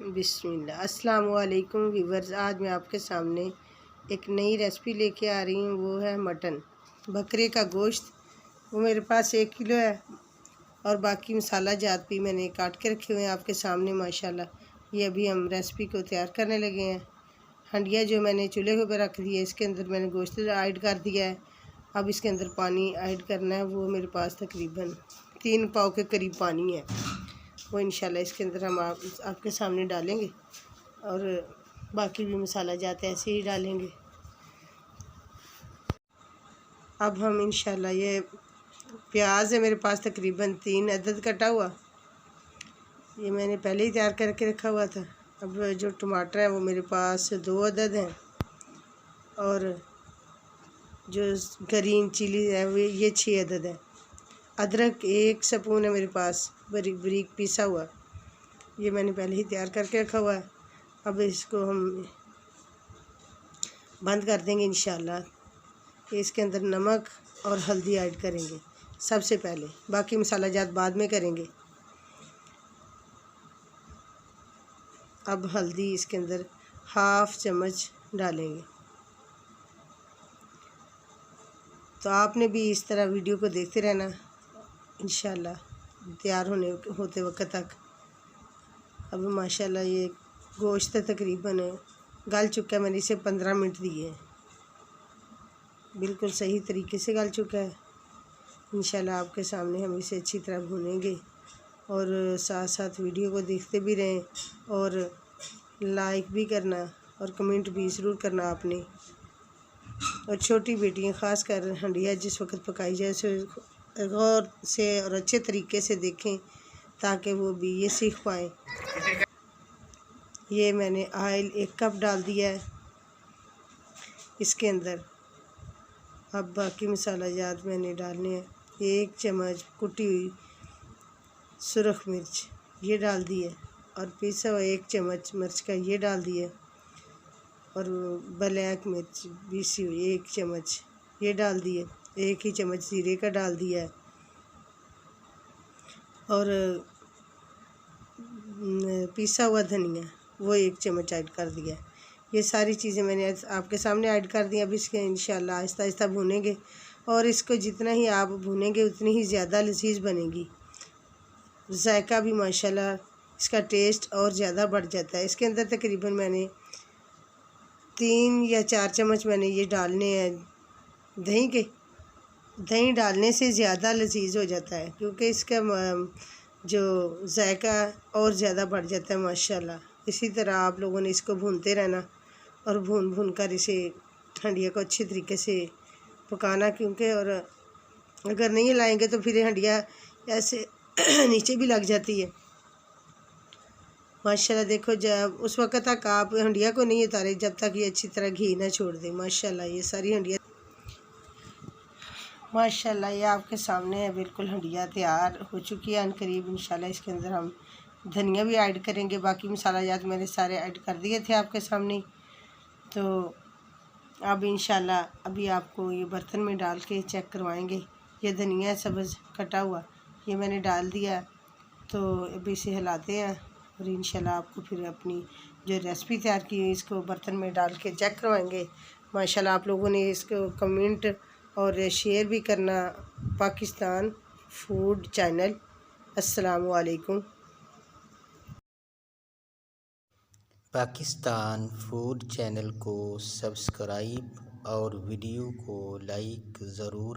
बिस्मिल्लाह। अस्सलाम वालेकुम व्यूअर्स, आज मैं आपके सामने एक नई रेसिपी लेके आ रही हूँ। वो है मटन, बकरे का गोश्त। वो मेरे पास 1 किलो है और बाकी मसाला जात भी मैंने काट के रखे हुए हैं आपके सामने माशाल्लाह। ये अभी हम रेसिपी को तैयार करने लगे हैं। हंडिया जो मैंने चूल्हे के ऊपर रख दी है, इसके अंदर मैंने गोश्त ऐड कर दिया है। अब इसके अंदर पानी ऐड करना है। वो मेरे पास तकरीबन 3 पाव के करीब पानी है। वो इंशाल्लाह इसके अंदर हम आपके सामने डालेंगे और बाकी भी मसाला जाते ऐसे ही डालेंगे। अब हम इंशाल्लाह ये प्याज है मेरे पास तकरीबन 3 अदद कटा हुआ, ये मैंने पहले ही तैयार करके रखा हुआ था। अब जो टमाटर है वो मेरे पास 2 अदद हैं और जो ग्रीन चिली है वो ये 6 अदद है। अदरक 1 स्पून है मेरे पास बारीक बारीक पीसा हुआ, ये मैंने पहले ही तैयार करके रखा हुआ है। अब इसको हम बंद कर देंगे इंशाल्लाह। इसके अंदर नमक और हल्दी ऐड करेंगे सबसे पहले, बाकी मसाला जात बाद में करेंगे। अब हल्दी इसके अंदर 1/2 चम्मच डालेंगे। तो आपने भी इस तरह वीडियो को देखते रहना इंशाल्लाह तैयार होते वक्त तक। अब माशाल्लाह ये गोश्त तकरीबन गल चुका है, मैंने इसे 15 मिनट दिए हैं, बिल्कुल सही तरीके से गल चुका है। इंशाल्लाह आपके सामने हम इसे अच्छी तरह भूनेंगे और साथ साथ वीडियो को देखते भी रहें और लाइक भी करना और कमेंट भी ज़रूर करना आपने। और छोटी बेटियां ख़ास कर हंडिया जिस वक्त पकाई जाए उसे गौर से और अच्छे तरीके से देखें ताकि वो भी ये सीख पाएँ। ये मैंने ऑयल 1 कप डाल दिया है इसके अंदर। अब बाकी मसाला जात मैंने डालने हैं। 1 चम्मच कुटी हुई सुरख मिर्च ये डाल दी है और पिसा हुआ 1 चम्मच मिर्च का ये डाल दिया और ब्लैक मिर्च पीसी हुई 1 चम्मच ये डाल दिए। 1 ही चम्मच जीरे का डाल दिया है और पिसा हुआ धनिया वो 1 चम्मच ऐड कर दिया। ये सारी चीज़ें मैंने आपके सामने ऐड कर दी। अब इसके इंशाल्लाह आहिस्ता आहिस्ता भूनेंगे और इसको जितना ही आप भूनेंगे उतनी ही ज़्यादा लजीज बनेगी। जायका भी माशाल्लाह इसका टेस्ट और ज़्यादा बढ़ जाता है। इसके अंदर तकरीबन मैंने 3 या 4 चम्मच मैंने ये डालने हैं दही के। दही डालने से ज़्यादा लजीज हो जाता है क्योंकि इसका जो जायका और ज़्यादा बढ़ जाता है माशाल्लाह। इसी तरह आप लोगों ने इसको भूनते रहना और भून भून कर इसे हंडिया को अच्छे तरीके से पकाना, क्योंकि और अगर नहीं हिलाएंगे तो फिर हंडिया ऐसे नीचे भी लग जाती है माशाल्लाह। देखो जब उस वक्त तक आप हंडिया को नहीं उतारे जब तक ये अच्छी तरह घी ना छोड़ दे। माशाल्लाह ये सारी हंडिया माशाल्लाह ये आपके सामने है, बिल्कुल हंडिया तैयार हो चुकी है अनकरीब। इंशाल्लाह इसके अंदर हम धनिया भी ऐड करेंगे। बाकी मसाला जात मैंने सारे ऐड कर दिए थे आपके सामने। तो अब इंशाल्लाह अभी आपको ये बर्तन में डाल के चेक करवाएंगे। ये धनिया सब्ज़ कटा हुआ ये मैंने डाल दिया, तो अभी इसे हिलाते हैं और इंशाल्लाह आपको फिर अपनी जो रेसिपी तैयार की हुई इसको बर्तन में डाल के चेक करवाएंगे। माशाल्लाह आप लोगों ने इसको कमेंट और शेयर भी करना। Pakistan food channel. अस्सलाम वालेकुम। पाकिस्तान फूड चैनल को सब्सक्राइब और वीडियो को लाइक ज़रूर